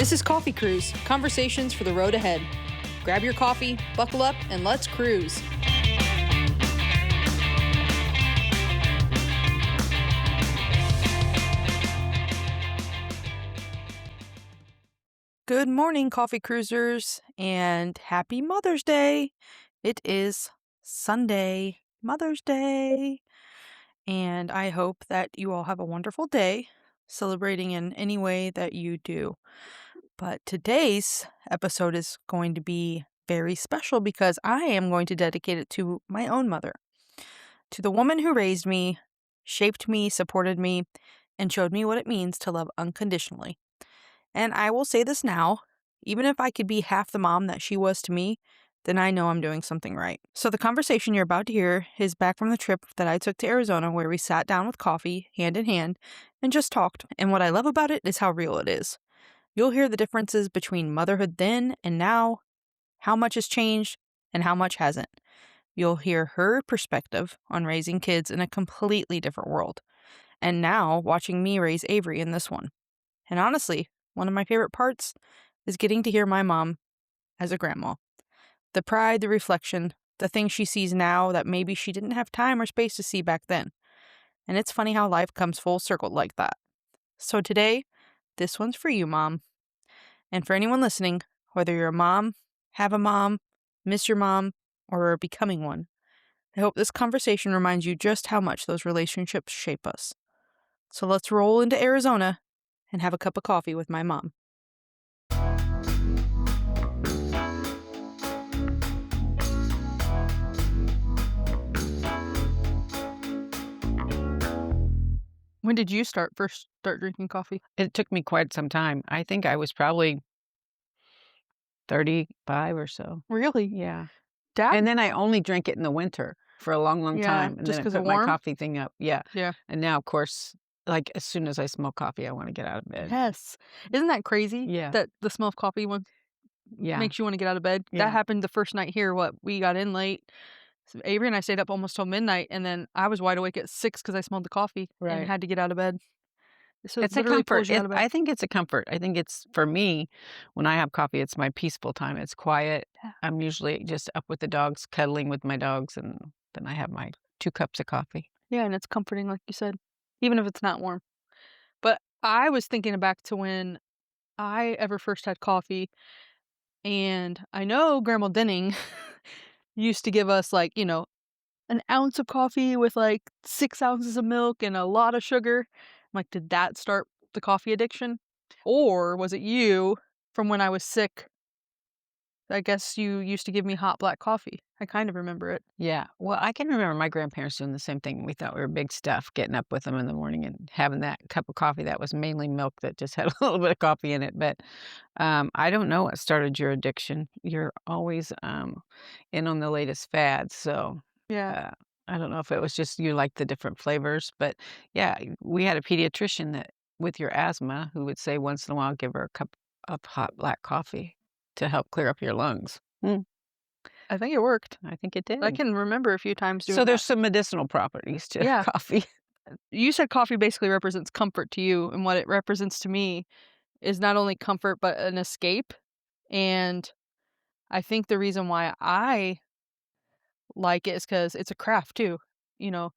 This is Coffee Cruise, conversations for the road ahead. Grab your coffee, buckle up, and let's cruise. Good morning, Coffee Cruisers, and happy Mother's Day. It is Sunday, Mother's Day, and I hope that you all have a wonderful day, celebrating in any way that you do. But today's episode is going to be very special because I am going to dedicate it to my own mother, to the woman who raised me, shaped me, supported me, and showed me what it means to love unconditionally. And I will say this now, even if I could be half the mom that she was to me, then I know I'm doing something right. So the conversation you're about to hear is back from the trip that I took to Arizona, where we sat down with coffee, hand in hand, and just talked. And what I love about it is how real it is. You'll hear the differences between motherhood then and now, how much has changed and how much hasn't. You'll hear her perspective on raising kids in a completely different world, and now watching me raise Avery in this one. And honestly, one of my favorite parts is getting to hear my mom as a grandma. The pride, the reflection, the things she sees now that maybe she didn't have time or space to see back then. And it's funny how life comes full circle like that. So today, this one's for you, Mom. And for anyone listening, whether you're a mom, have a mom, miss your mom, or are becoming one, I hope this conversation reminds you just how much those relationships shape us. So let's roll into Arizona and have a cup of coffee with my mom. When did you first start drinking coffee? It took me quite some time. I think I was probably 35 or so. Really? Yeah. Dad? And then I only drank it in the winter for a long, long Yeah, time. And just then I 'cause put of my warm? coffee thing up. Yeah. Yeah. And now, of course, like as soon as I smell coffee, I want to get out of bed. Yes. Isn't that crazy? Yeah. That the smell of coffee Yeah. makes you want to get out of bed? Yeah. That happened the first night here. We got in late. So Avery and I stayed up almost till midnight, and then I was wide awake at 6 because I smelled the coffee and Right. had to get out of bed. So it It's a literally comfort. pulls you out of bed. I think it's a comfort. I think it's, for me, when I have coffee, it's my peaceful time. It's quiet. Yeah. I'm usually just up with the dogs, cuddling with my dogs, and then I have my 2 cups of coffee. Yeah, and it's comforting, like you said, even if it's not warm. But I was thinking back to when I ever first had coffee, and I know Grandma Denning used to give us, like, an ounce of coffee with, like, 6 ounces of milk and a lot of sugar. I'm like, did that start the coffee addiction? Or was it you from when I was sick? I guess you used to give me hot black coffee. I kind of remember it. Yeah. Well, I can remember my grandparents doing the same thing. We thought we were big stuff, getting up with them in the morning and having that cup of coffee that was mainly milk that just had a little bit of coffee in it. But I don't know what started your addiction. You're always in on the latest fads. So Yeah. I don't know if it was just you like the different flavors. But yeah, we had a pediatrician that with your asthma who would say once in a while, give her a cup of hot black coffee to help clear up your lungs. I think it worked. I think it did. I can remember a few times doing So there's that. some medicinal properties to Yeah. coffee. You said coffee basically represents comfort to you, and what it represents to me is not only comfort, but an escape. And I think the reason why I like it is because it's a craft too. You know,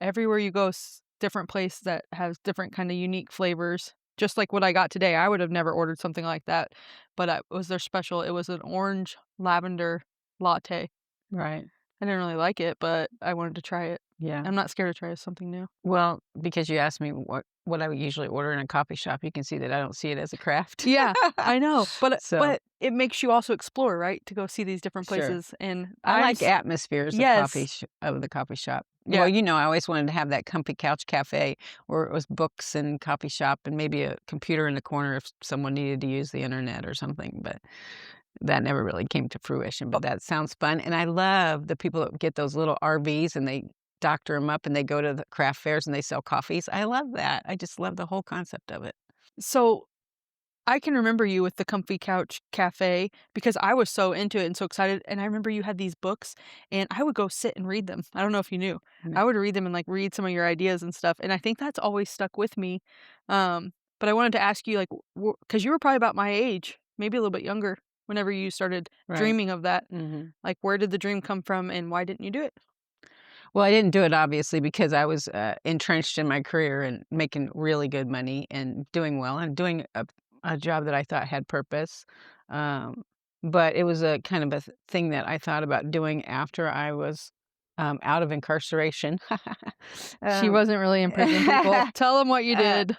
everywhere you go, different place that has different kind of unique flavors. Just like what I got today, I would have never ordered something like that, but it was their special. It was an orange lavender latte. Right. I didn't really like it, but I wanted to try it. Yeah. I'm not scared to try something new. Well, because you asked me what I would usually order in a coffee shop, you can see that I don't see it as a craft. Yeah, I know, but So it makes you also explore, right? To go see these different Sure. places, and I like atmospheres of Yes. of the coffee shop. Yeah. Well, I always wanted to have that comfy couch cafe where it was books and coffee shop and maybe a computer in the corner if someone needed to use the internet or something. But that never really came to fruition. But that sounds fun. And I love the people that get those little RVs and they doctor them up and they go to the craft fairs and they sell coffees. I love that. I just love the whole concept of it. So I can remember you with the Comfy Couch Cafe because I was so into it and so excited. And I remember you had these books and I would go sit and read them. I don't know if you knew. Mm. I would read them and like read some of your ideas and stuff. And I think that's always stuck with me. But I wanted to ask you, like, because you were probably about my age, maybe a little bit younger, whenever you started Right. dreaming of that. Mhm. Like, where did the dream come from, and why didn't you do it? Well, I didn't do it obviously because I was, entrenched in my career and making really good money and doing well and doing a job that I thought had purpose. Um, but it was a kind of a thing that I thought about doing after I was, out of incarceration. She Um, wasn't really in prison, people. Tell them what you uh, did.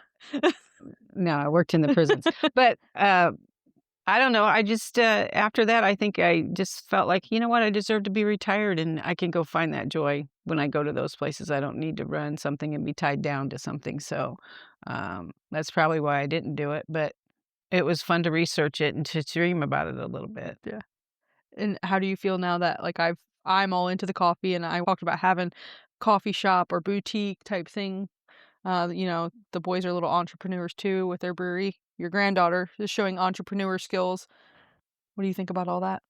no, I worked in the prisons. But, I don't know, I just, after that, I think I just felt like, "You know what? I deserve to be retired, and I can go find that joy when I go to those places. I don't need to run something and be tied down to something." So, that's probably why I didn't do it, but it was fun to research it and to dream about it a little bit. Yeah. And how do you feel now that, like, I'm all into the coffee and I talked about having coffee shop or boutique type thing? The boys are little entrepreneurs too with their brewery. Your granddaughter is showing entrepreneur skills. What do you think about all that?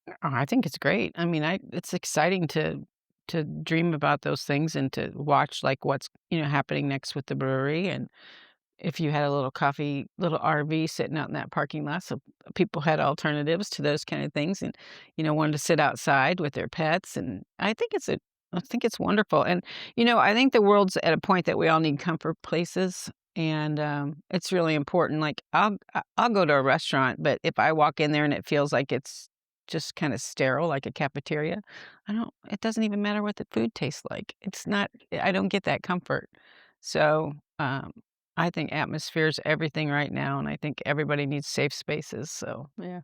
Oh, I think it's great. I mean, I it's exciting to dream about those things and to watch, like, what's, happening next with the brewery, and if you had a little RV sitting out in that parking lot, so people had alternatives to those kind of things and, wanted to sit outside with their pets, and I think it's wonderful, and, I think the world's at a point that we all need comfort places, and, it's really important, like, I'll go to a restaurant, but if I walk in there and it feels like it's just kinda sterile, like a cafeteria, it doesn't even matter what the food tastes like. It's not I don't get that comfort. So, I think atmosphere is everything right now, and I think everybody needs safe spaces, so Yeah.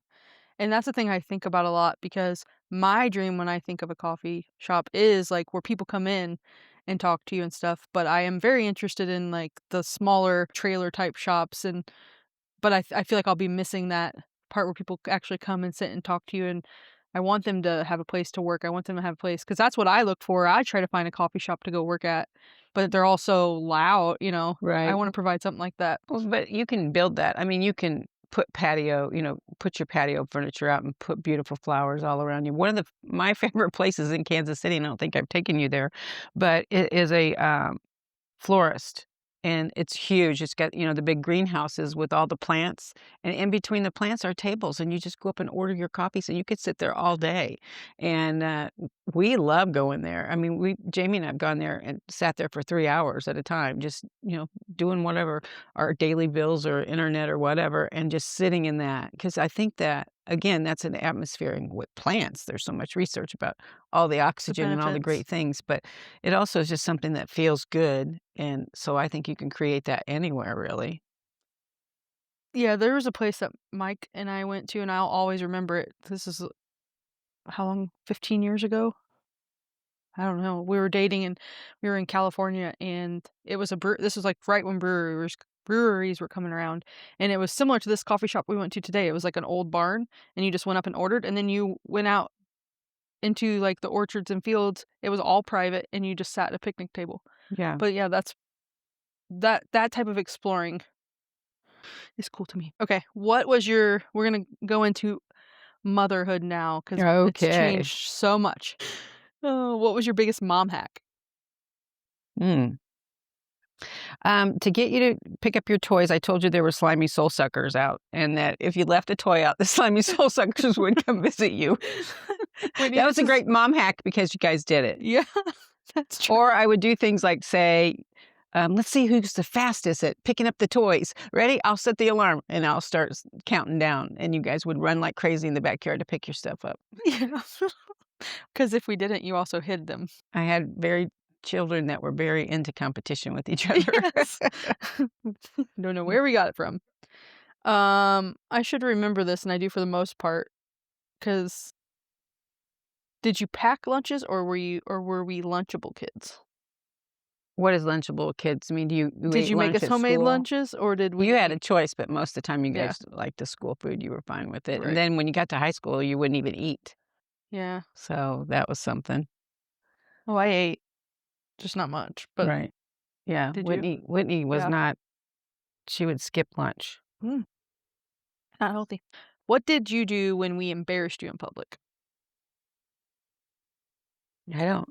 And that's the thing I think about a lot because my dream when I think of a coffee shop is like where people come in and talk to you and stuff. But I am very interested in like the smaller trailer type shops but I feel like I'll be missing that part where people actually come and sit and talk to you, and I want them to have a place to work. I want them to have a place because that's what I look for. I try to find a coffee shop to go work at, but they're all so loud, you know? I right. wanna provide something like that. Well, but you can build that. I mean, you can put your patio furniture out and put beautiful flowers all around you. One of my favorite places in Kansas City, and I don't think I've taken you there, but it is a, florist, and it's huge. It's got, the big greenhouses with all the plants, and in between the plants are tables, and you just go up and order your coffees, and you could sit there all day, and, we love going there. I mean, Jamie and I have gone there and sat there for 3 hours at a time, just, doing whatever, our daily bills or internet or whatever, and just sitting in that because I think that, again, that's an atmosphere and with plants, there's so much research about all the The oxygen and all the benefits. great things, but it also is just something that feels good, and so I think you can create that anywhere, really. Yeah, there was a place that Mike and I went to, and I'll always remember it. This is how long? 15 years ago? I don't know. We were dating and we were in California and it was this was like right when breweries were coming around and it was similar to this coffee shop we went to today. It was like an old barn and you just went up and ordered and then you went out into like the orchards and fields. It was all private and you just sat at a picnic table. Yeah. But yeah, that type of exploring is cool to me. Okay, what was your we're going to go into motherhood now cuz it's Okay. changed so much. Oh, what was your biggest mom hack? Mm. To get you to pick up your toys, I told you there were slimy soul suckers out, and that if you left a toy out, the slimy soul suckers would come visit you. Whitney, That this was a is great mom hack because you guys did it. yeah, that's true. Or I would do things like say, "Let's see who's the fastest at picking up the toys. Ready? I'll set the alarm," and I'll start counting down, and you guys would run like crazy in the backyard to pick your stuff up. Yeah, because if we didn't, you also hid them. I had very children that were very into competition with each other. Yes. Don't know where we got it from. I should remember this, and I do for the most part. Cause did you pack lunches or were we lunchable kids? What is lunchable with kids? I mean, do you Did ate you make lunch us at homemade school? lunches, or did You had a we choice, but most of the time you yeah, guys liked the school food, you were fine with it, and right. then when you got to high school, you wouldn't even eat, Yeah. so that was something. Oh, I ate, just not much, but Right. Yeah, did you? Whitney was Yeah. not she would skip lunch. Mm, not healthy. What did you do when we embarrassed you in public? I don't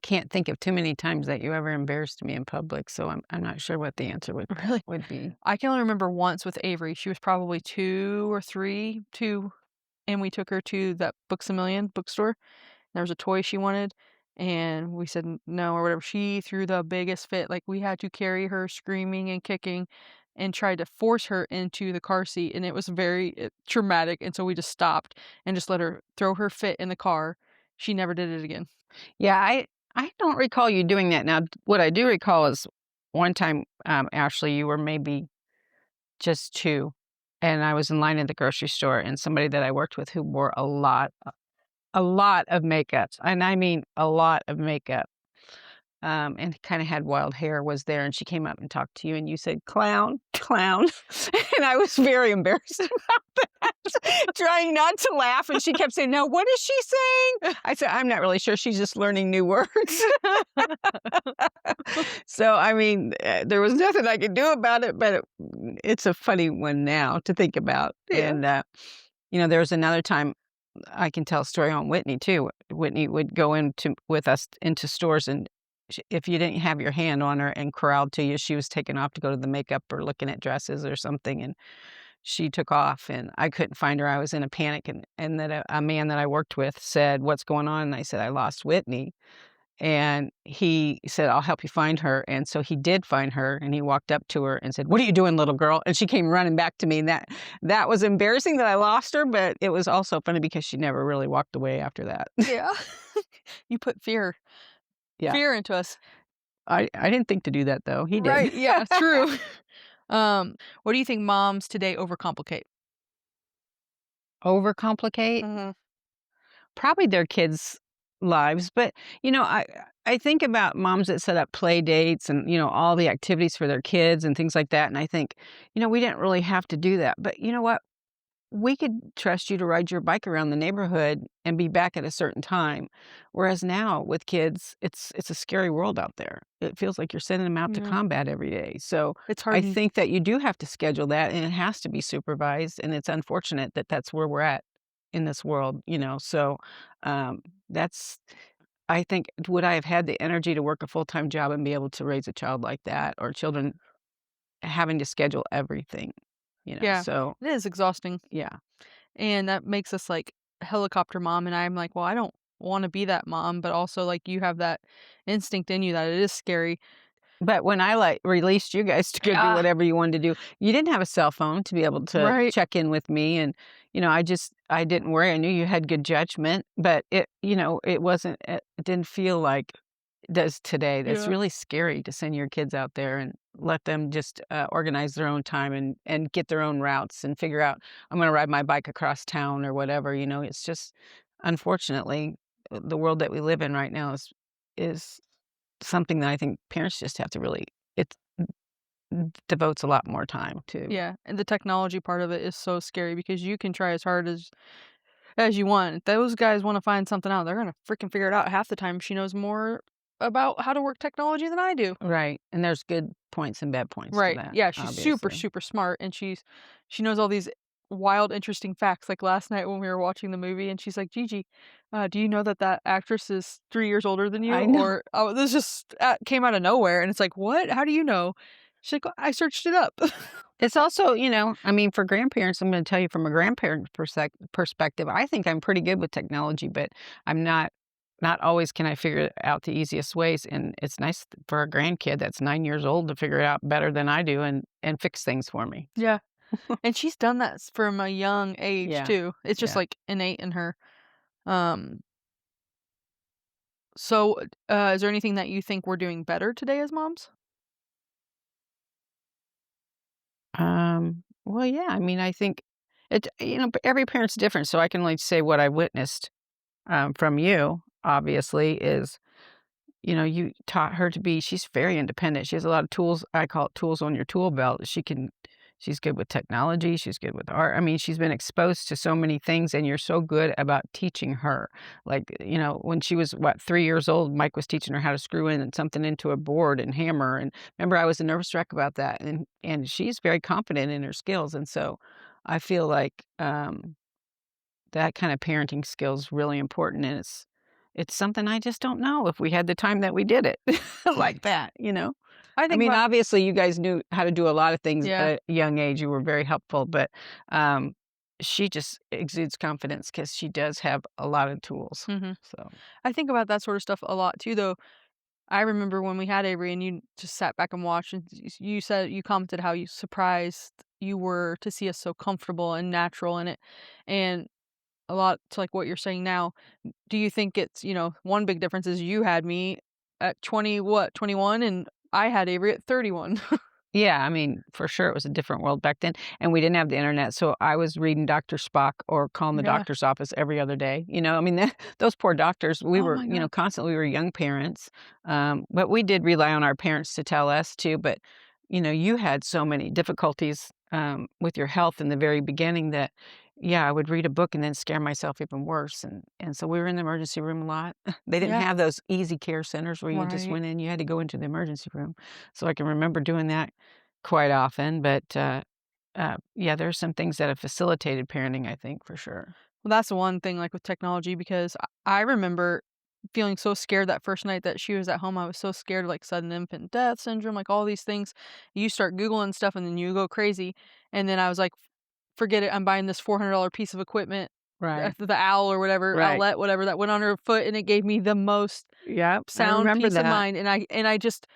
can't think of too many times that you ever embarrassed me in public, so I'm not sure what the answer Really? would be. I can only remember once with Avery. She was probably 2 or 3, 2, and we took her to that Books A Million bookstore. There was a toy she wanted, and we said no or whatever. She threw the biggest fit. Like, we had to carry her screaming and kicking and tried to force her into the car seat, and it was very, traumatic, and so we just stopped and just let her throw her fit in the car. She never did it again. Yeah, I don't recall you doing that. Now, what I do recall is one time, Ashley, you were maybe just 2, and I was in line at the grocery store, and somebody that I worked with who wore a lot of makeup, and I mean a lot of makeup, and kinda had wild hair was there, and she came up and talked to you, and you said, "Clown, clown," and I was very embarrassed about that, trying not to laugh, and she kept saying, "No, what is she saying?" I said, "I'm not really sure, she's just learning new words." So, I mean, there was nothing I could do about it, but it's a funny one now to think about, Yeah. and, there was another time I can tell a story on Whitney too. Whitney would go into with us into stores, and if you didn't have your hand on her and corralled to you, she was taking off to go to the makeup or looking at dresses or something, and she took off, and I couldn't find her. I was in a panic, and that a man that I worked with said, "What's going on?" And I said, "I lost Whitney." And he said, "I'll help you find her." And so he did find her, and he walked up to her and said, "What are you doing, little girl?" And she came running back to me, and that was embarrassing that I lost her, but it was also funny because she never really walked away after that. Yeah. You put Yeah. fear into us. I didn't think to do that, though. He did. Right, yeah, true. What do you think moms today overcomplicate? Overcomplicate? Mhm. Probably their kids' lives, but, I think about moms that set up play dates and, all the activities for their kids and things like that, and I think, we didn't really have to do that, but you know what? We could trust you to ride your bike around the neighborhood and be back at a certain time. Whereas now with kids, it's a scary world out there. It feels like you're sending them out to Yeah. combat every day. So It's I hard n think that you do have to schedule that, and it has to be supervised. And it's unfortunate that that's where we're at in this world. So um, that's I think, would I have had the energy to work a full-time job and be able to raise a child like that, or children having to schedule everything? Yeah, So it is exhausting, yeah. and that makes us, like, helicopter mom, and I'm like, "Well, I don't wanna be that mom," but also, like, you have that instinct in you that it is scary. But when I, released you guys to go do Ah, whatever you wanted to do, you didn't have a cell phone to be able to right. check in with me, and, I didn't worry. I knew you had good judgment, but it wasn't it didn't feel like it does today. That's Yeah. really scary to send your kids out there and let them just, organize their own time and get their own routes and figure out, "I'm gonna ride my bike across town," or whatever. It's just unfortunately, the world that we live in right now is something that I think parents just have to really it devotes a lot more time to. Yeah, and the technology part of it is so scary because you can try as hard as you want. If those guys wanna find something out, they're gonna freaking figure it out half the time. She knows more about how to work technology than I do. Right, and there's good points and bad points to Right. that, Yeah, she's super, obviously. super smart, and she knows all these wild, interesting facts. Like last night when we were watching the movie, and she's like, "Gigi, do you know that that actress is 3 years older than you?" I know. Or, "Oh, this just came out of nowhere," and it's like, "What? How do you know?" She's like, "I searched it up." It's also, I mean, for grandparents, I'm gonna tell you from a grandparent perspective, I think I'm pretty good with technology, but I'm not always can I figure out the easiest ways, and it's nice for a grandkid that's 9 years old to figure it out better than I do and fix things for me. Yeah, and she's done that from a young age Yeah, too. It's just yeah. like innate in her. Um, so, is there anything that you think we're doing better today as moms? Well, yeah, I mean, I think every parent's different, so I can only say what I witnessed, from you, obviously, is, you taught her to be she's very independent. She has a lot of tools. I call it tools on your tool belt. She's good with technology. She's good with art. I mean, she's been exposed to so many things, and you're so good about teaching her. Like, when she was, what, 3 years old, Mike was teaching her how to screw in something into a board and hammer. And remember, I was a nervous wreck about that. And she's very confident in her skills. And so I feel like that kind of parenting skill is really important. And it's something I just don't know if we had the time that we did it like that, you know? I I think mean, about obviously, you guys knew how to do a lot of things yeah. at a young age. You were very helpful, but, she just exudes confidence because she does have a lot of tools, Mhm. so I think about that sort of stuff a lot too, though. I remember when we had Avery and you just sat back and watched, and you said you commented how you surprised you were to see us so comfortable and natural in it, and a lot to like what you're saying now. Do you think it's, one big difference is you had me at 20, what, 21, and I had Avery at 31. yeah, I mean, for sure, it was a different world back then, and we didn't have the internet, so I was reading Doctor Spock or calling the Yeah. doctor's office every other day, you know? I mean, that those poor doctors, we Oh were, my god. constantly we were young parents, but we did rely on our parents to tell us too, but, you had so many difficulties, with your health in the very beginning that, yeah, I would read a book and then scare myself even worse, and so we were in the emergency room a lot. They didn't Yeah. have those easy care centers where you just Right. went in, you had to go into the emergency room, so I can remember doing that quite often, but, yeah, there are some things that have facilitated parenting, I think, for sure. Well, that's the one thing, like, with technology because I remember feeling so scared that first night that she was at home. I was so scared of, like, sudden infant death syndrome, like, all these things. You start Googling stuff and then you go crazy, and then I was like, "Forget it, I'm buying this $400 piece of equipment," Right, the owl or whatever, right. owlet, whatever, that went on her foot, and it gave me the most Yep, I sound remember peace of that. mind, and I just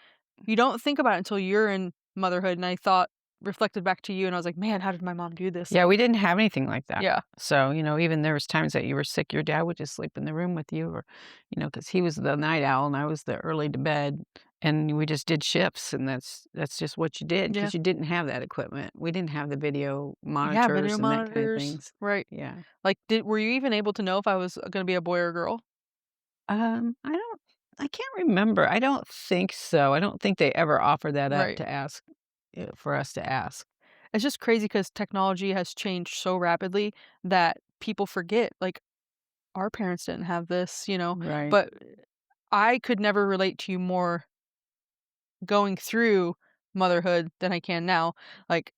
you don't think about it until you're in motherhood, and I thought reflected back to you, and I was like, "Man, how did my mom do this?" Yeah, Like we didn't have anything like that. yeah. So, even there was times that you were sick, your dad would just sleep in the room with you or, because he was the night owl and I was the early to bed, and we just did shifts, and that's just what you did Yeah. because you didn't have that equipment. We didn't have the video Yeah, video monitors and that kind of monitors, things. right. Yeah. Like, did were you even able to know if I was gonna be a boy or a girl? I can't remember. I don't think so. I don't think they ever offer that up Right. to ask, for us to ask. It's just crazy because technology has changed so rapidly that people forget, like, our parents didn't have this, Right, but I could never relate to you more going through motherhood than I can now. Like,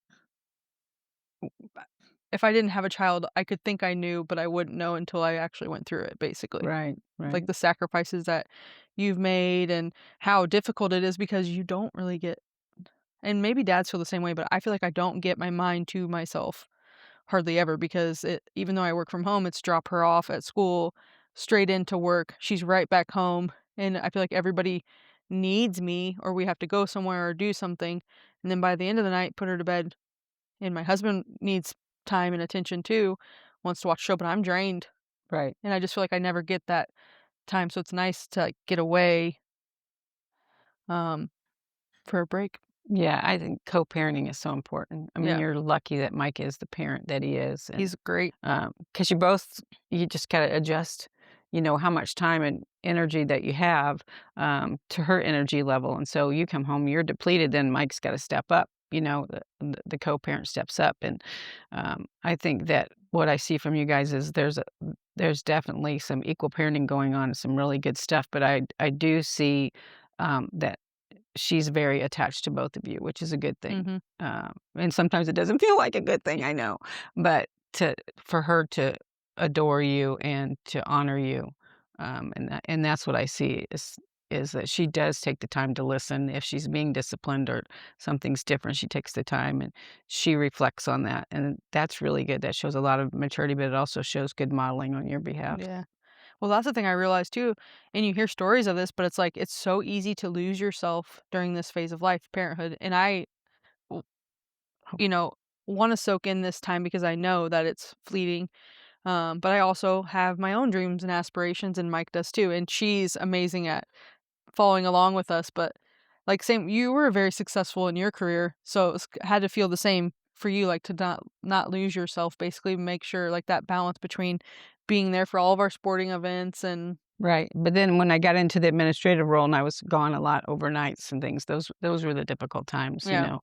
if I didn't have a child, I could think I knew, but I wouldn't know until I actually went through it, basically. right, Like, right, the sacrifices that you've made and how difficult it is because you don't really get and maybe dads feel the same way, but I feel like I don't get my mind to myself hardly ever because even though I work from home, it's drop her off at school, straight into work. She's right back home, and I feel like everybody needs me or we have to go somewhere or do something, and then by the end of the night, put her to bed, and my husband needs time and attention too, wants to watch a show, but I'm drained, right. and I just feel like I never get that time, so it's nice to, like, get away, um, for a break. Yeah, I think co-parenting is so important. I mean, Yeah, you're lucky that Mike is the parent that he is, and he's great. because you just gotta adjust, how much time and energy that you have, to her energy level, and so you come home, you're depleted, then Mike's gotta step up, the co-parent steps up, and, I think that what I see from you guys is there's definitely some equal parenting going on, some really good stuff, but I do see, that she's very attached to both of you, which is a good thing. Mhm. And sometimes it doesn't feel like a good thing, I know, but for her to adore you and to honor you, and that's what I see is that she does take the time to listen. If she's being disciplined or something's different, she takes the time and she reflects on that, and that's really good. That shows a lot of maturity, but it also shows good modeling on your behalf. Yeah. Well, that's the thing I realized too, and you hear stories of this, but it's like it's so easy to lose yourself during this phase of life, parenthood. And w- you know, want to soak in this time because I know that it's fleeting. But I also have my own dreams and aspirations, and Mike does too. And she's amazing at following along with us. But like same, you were very successful in your career, so had to feel the same for you, like to not lose yourself. Basically, make sure like that balance between being there for all of our sporting events and Right, but then when I got into the administrative role and I was gone a lot overnights and things, those were the difficult times, yeah.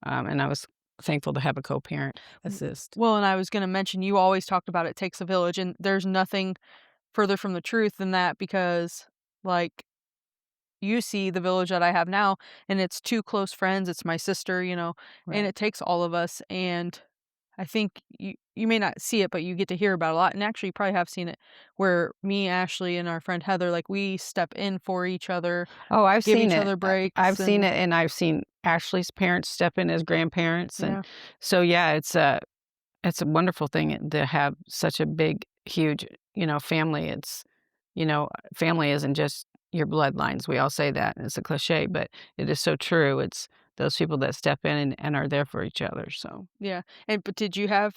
and I was thankful to have a co-parent W assist. Well, and I was gonna mention you always talked about it takes a village, and there's nothing further from the truth than that because, like, you see the village that I have now, and it's 2 close friends, it's my sister, and Right, it takes all of us, and I think you may not see it, but you get to hear about a lot, and actually you probably have seen it where me, Ashley, and our friend Heather, like, we step in for each other, Oh, I've give seen each it. other I've breaks, seen and it, and I've seen Ashley's parents step in as grandparents, and yeah. so, yeah, it's a wonderful thing to have such a big, huge, family. Family isn't just your bloodlines. We all say that, and it's a cliche, but it is so true. It's those people that step in and are there for each other, so Yeah, and but did you have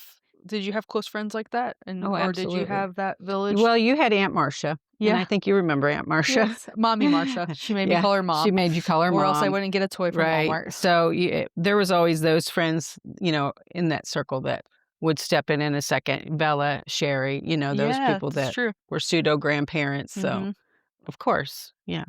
close friends like that? And oh, or did you absolutely. have that village? Well, you had Aunt Marcia, and I Yeah. think you remember Aunt Marcia. Yes, Mommy Marsha. She made me Yeah, call her she mom, made you call her or else I mom, wouldn't get a toy from right? Walmart. So, there was always those friends, in that circle that would step in a second. Bella, Sherry, those Yeah, people that's that true. were pseudo grandparents, so, Mhm. of course, yeah.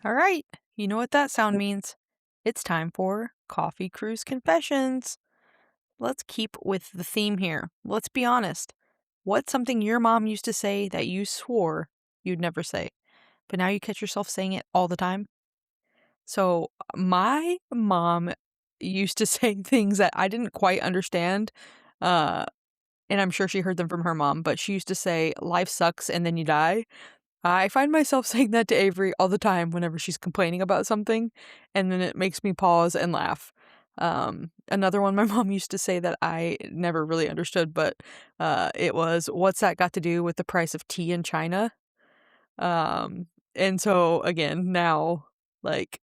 Alright, you know what that sound means. It's time for Coffee Cruise Confessions. Let's keep with the theme here. Let's be honest. What's something your mom used to say that you swore you'd never say, but now you catch yourself saying it all the time? So, my mom used to say things that I didn't quite understand, uh, and I'm sure she heard them from her mom, but she used to say, "Life sucks and then you die." I find myself saying that to Avery all the time whenever she's complaining about something, and then it makes me pause and laugh. Another one my mom used to say that I never really understood, but it was, "What's that got to do with the price of tea in China?" And so again, now, like,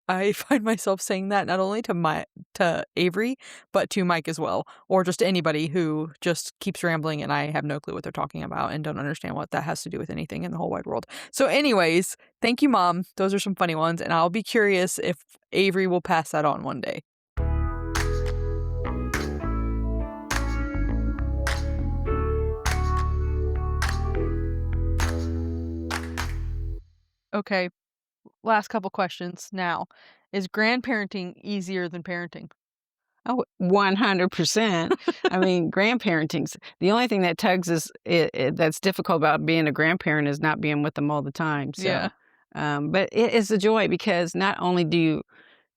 I find myself saying that not only to Avery, but to Mike as well, or just anybody who just keeps rambling and I have no clue what they're talking about and don't understand what that has to do with anything in the whole wide world. So anyways, thank you, Mom. Those are some funny ones, and I'll be curious if Avery will pass that on one day. Okay, last couple questions now. Is grandparenting easier than parenting? Oh, 100%. I mean, grandparenting's the only thing that tugs is that's difficult about being a grandparent is not being with them all the time, Yeah. so, but it is a joy because not only do you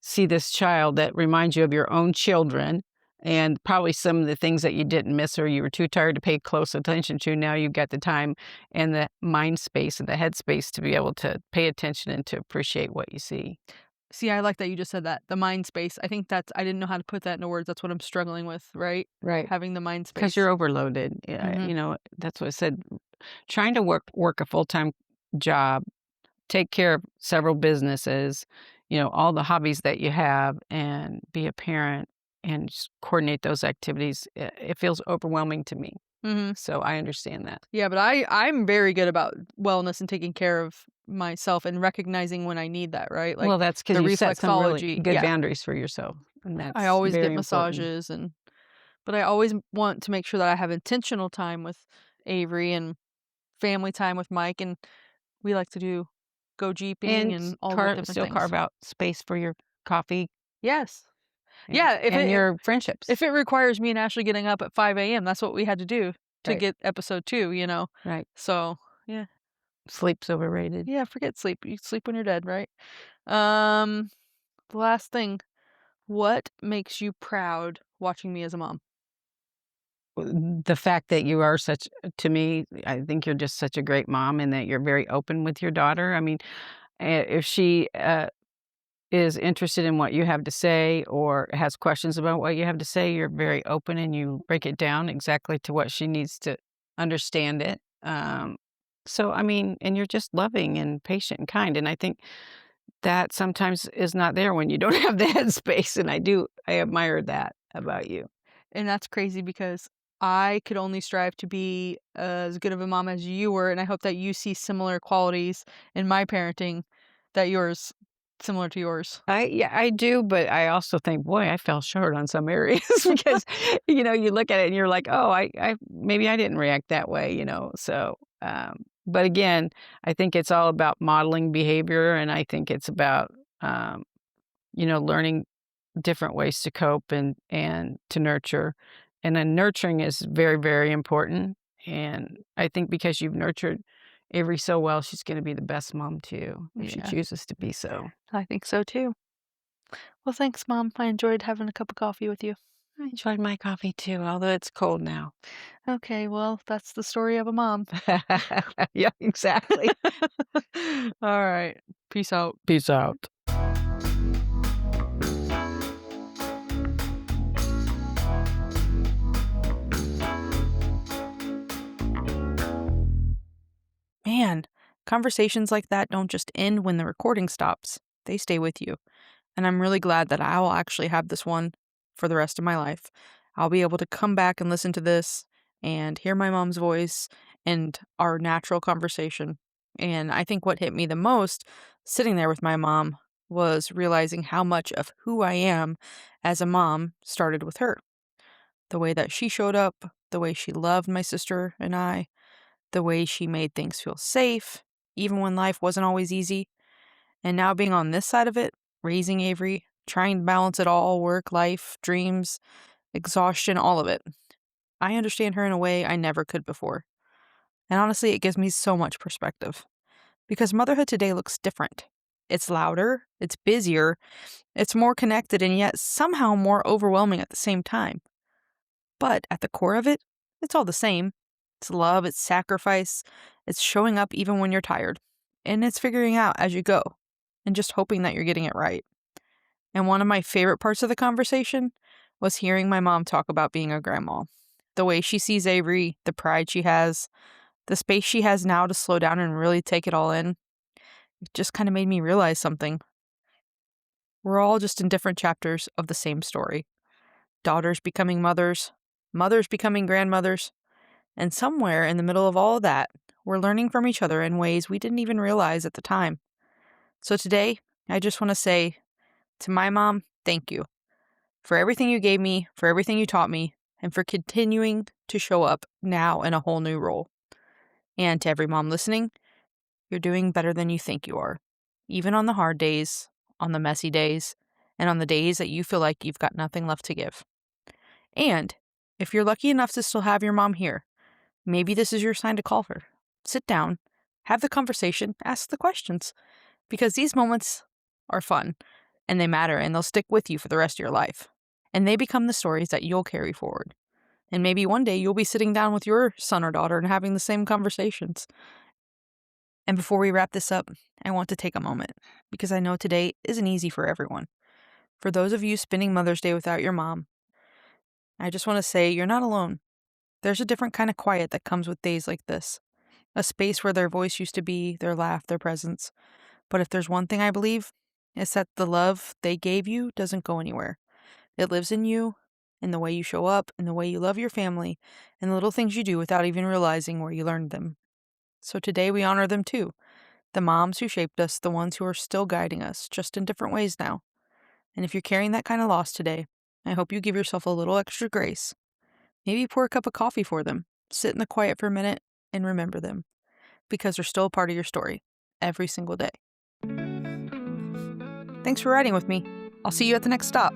see this child that reminds you of your own children and probably some of the things that you didn't miss or you were too tired to pay close attention to, now you've got the time and the mind space and the head space to be able to pay attention and to appreciate what you see. See, I like that you just said that, the mind space. I think that's I didn't know how to put that into words. That's what I'm struggling with, right? Right. Having the mind 'Cause you're space. overloaded. Yeah, Mhm. that's what I said. Trying to work a full-time job, take care of several businesses, all the hobbies that you have, and be a parent and just coordinate those activities, it feels overwhelming to me. Mhm. So I understand that. Yeah, but I'm very good about wellness and taking care of myself and recognizing when I need that, right? Well, Like that's because the you set some really reflexology. good Yeah. boundaries for yourself, and I that's always get very important. massages, and but I always want to make sure that I have intentional time with Avery and family time with Mike, and we like to go jeeping And and all the different still things. carve out space for your coffee Yes. and Yeah, and your friendships. if it requires me and Ashley getting up at 5 a.m., that's what we had to do to Right, get episode 2, you know? right. So, yeah. Sleep's overrated. Yeah, forget sleep. You sleep when you're dead, right? Um, the last thing, what makes you proud watching me as a mom? The fact that you are such to me, I think you're just such a great mom and that you're very open with your daughter. I mean, if she, is interested in what you have to say or has questions about what you have to say, you're very open and you break it down exactly to what she needs to understand it. So, I mean, and you're just loving and patient and kind, and I think that sometimes is not there when you don't have the headspace, and I admire that about you. And that's crazy because I could only strive to be as good of a mom as you were, and I hope that you see similar qualities in my parenting that yours similar to yours. Yeah, I do, but I also think, boy, I fell short on some areas because, you look at it and you're like, oh, I maybe I didn't react that way, So, but again, I think it's all about modeling behavior, and I think it's about, um, learning different ways to cope and to nurture, and then nurturing is very, very important, And I think because you've nurtured Avery so well, she's gonna be the best mom too, if she Yeah, chooses to be so. I think so too. Well, thanks, Mom. I enjoyed having a cup of coffee with you. I enjoyed my coffee too, although it's cold now. Okay, well, that's the story of a mom. Yeah, exactly. Alright. Peace out. Peace out. Man, conversations like that don't just end when the recording stops, they stay with you. And I'm really glad that I will actually have this one for the rest of my life. I'll be able to come back and listen to this and hear my mom's voice and our natural conversation. And I think what hit me the most sitting there with my mom was realizing how much of who I am as a mom started with her. The way that she showed up, the way she loved my sister and I, the way she made things feel safe, even when life wasn't always easy. And now being on this side of it, raising Avery, trying to balance it all work, life, dreams, exhaustion, all of it. I understand her in a way I never could before. And honestly, it gives me so much perspective because motherhood today looks different. It's louder, it's busier, it's more connected, and yet somehow more overwhelming at the same time. But at the core of it, it's all the same. It's love, it's sacrifice, it's showing up even when you're tired, and it's figuring out as you go and just hoping that you're getting it right. And one of my favorite parts of the conversation was hearing my mom talk about being a grandma. The way she sees Avery, the pride she has, the space she has now to slow down and really take it all in. It just kind of made me realize something. We're all just in different chapters of the same story. Daughters becoming mothers, mothers becoming grandmothers, and somewhere in the middle of all of that, we're learning from each other in ways we didn't even realize at the time. So today, I just want to say to my mom, thank you for everything you gave me, for everything you taught me, and for continuing to show up now in a whole new role. And to every mom listening, you're doing better than you think you are, even on the hard days, on the messy days, and on the days that you feel like you've got nothing left to give. And if you're lucky enough to still have your mom here, maybe this is your sign to call her. Sit down, have the conversation, ask the questions, because these moments are fun and they matter and they'll stick with you for the rest of your life. And they become the stories that you'll carry forward. And maybe one day you'll be sitting down with your son or daughter and having the same conversations. And before we wrap this up, I want to take a moment because I know today isn't easy for everyone. For those of you spending Mother's Day without your mom, I just want to say you're not alone. There's a different kind of quiet that comes with days like this, a space where their voice used to be, their laugh, their presence. But if there's one thing I believe, it's that the love they gave you doesn't go anywhere. It lives in you, in the way you show up, in the way you love your family, and the little things you do without even realizing where you learned them. So today we honor them too. The moms who shaped us, the ones who are still guiding us, just in different ways now. And if you're carrying that kind of loss today, I hope you give yourself a little extra grace. Maybe pour a cup of coffee for them, sit in the quiet for a minute, and remember them, because they're still a part of your story, every single day. Thanks for riding with me. I'll see you at the next stop.